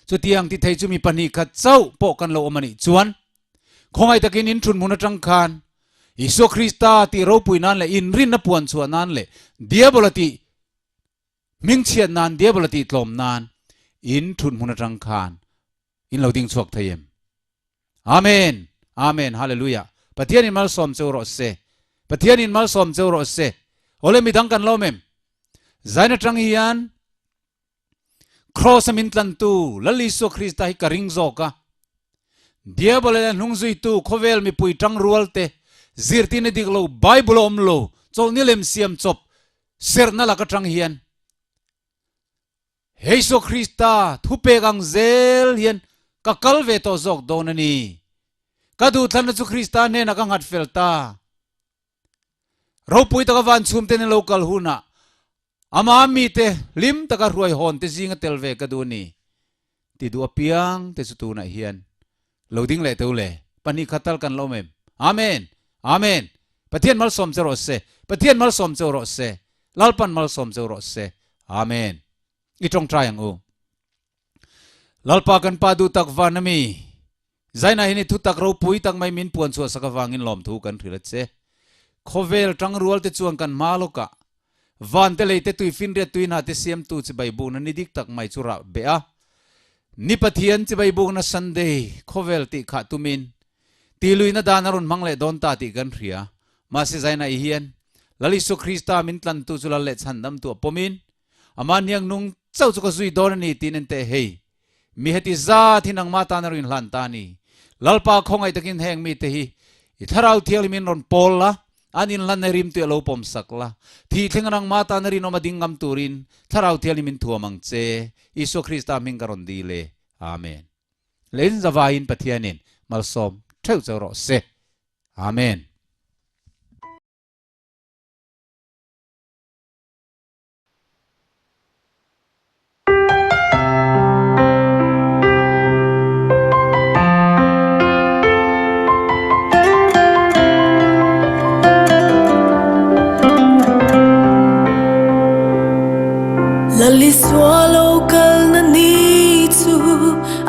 chu tiang ti thei chu mi pani khat chau po kan lo omani chuan khongai takin in thun mun atang khan Isu Krista ti ro pui nan le in rin na puan chuan nan le diabolati ming chiat nan diabolati tlom nan in thun mun atang khan in lo ding chuak thayem amen amen hallelujah pathian in mal som choro se pathian in mal som choro se ole mi dang kan lo mem zaina tang hian cross min tlan tu lali so Krista hi karing zoka diabol la nungzui tu khovel mi pui tang rualte zirtine diglo Bible omlo chol nilem siam chop serna la ka tang hian Heiso Krista thupe gang zel hian ka kalve to zok donani kadu thana chu Krista ne na ka ngat felta ro pui ta ka van chum te ne local huna ama mi te lim ta ka ruai hon te zinga telve ka du ni ti du apiang te su tu na hian loading le te le pani khatal kan lo mem amen amen pathian mal som chero se pathian mal som chero se lalpan mal som chero se amen itong tryang o lalpa kan pa du tak vanami zaina hini thu tak ro pui tak mai min puan chu saka wangin lom thu kan thila che khovel tang rual te chuan kan maloka van te leite tui fin re tui na te siam tu chi bai bu na ni dik tak mai chura be a ni pathian chi bai bu na Sunday khovel ti kha tumin ti lui na danarun mangle don ta ti kan ria ma se zaina hian lali su Krista min tlan tu chula le chandam tu pomin aman yang nung chau chu ka zui don ni tin te hei mi heti za thinang ma ta narin hlan ta ni lalpa khongai takin heng mi te hi i tharau thial min ron pol la anin lan rim tu lo pom sakla thi thengrang ma ta narin oma dingam turin tharau thial min thuamang che Isu Krista min karon dile amen len zawain pathianin malsom theu choro se amen lali swallow kal na ni chu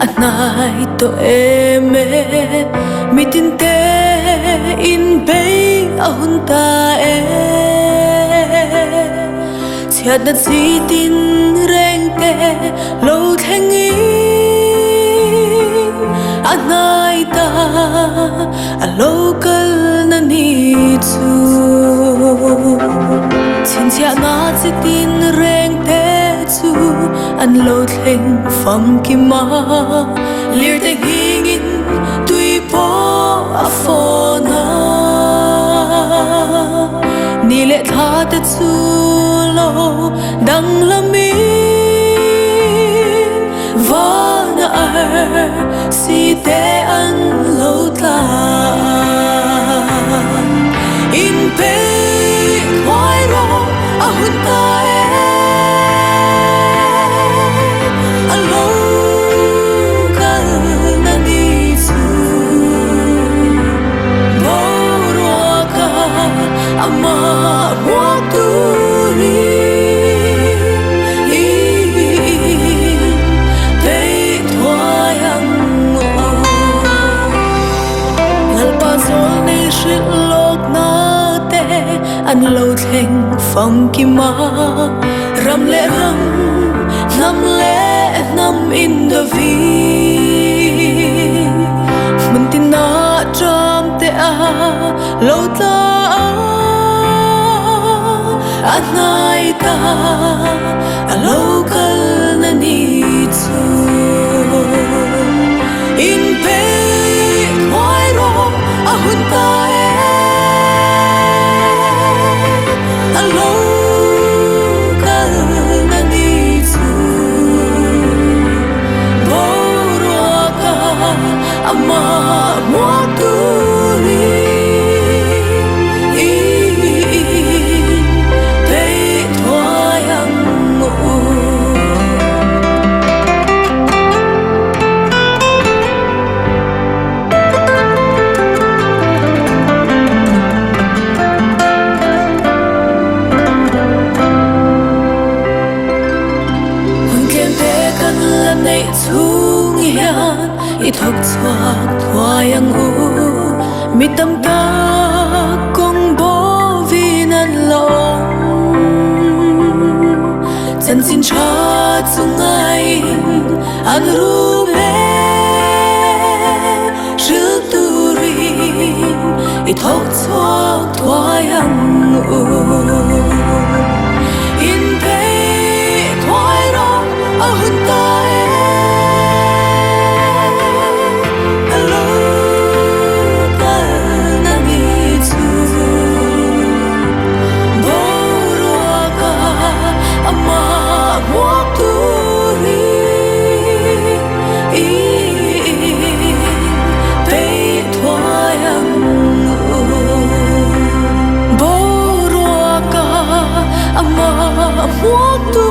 anai to eme mitinte in bay ahun ta e chiat na chi tin reng te lo thengi anai ta a local na ni chu chin chia na chi tin reng te chu an lo thleng fam ki ma lir te hingin tui po a phona ni le tha te chu lo dang lami vana si te an lo tla in pe khoi ro a hun ta e a lo ka na ni su bo ro ka ama mo tu ri an lo thleng fam ki ma ram le ram nam in the vi mun tin na tram te a lo ta anai ta a local na ni chu in pe khoi ro a hun ta i thok chuak thuayang u mi tam ta kong bo vin an long chan sin cha chungai an ru me shil tu ri i thok chuak thuayang u in pe thuai ro a hun ta walk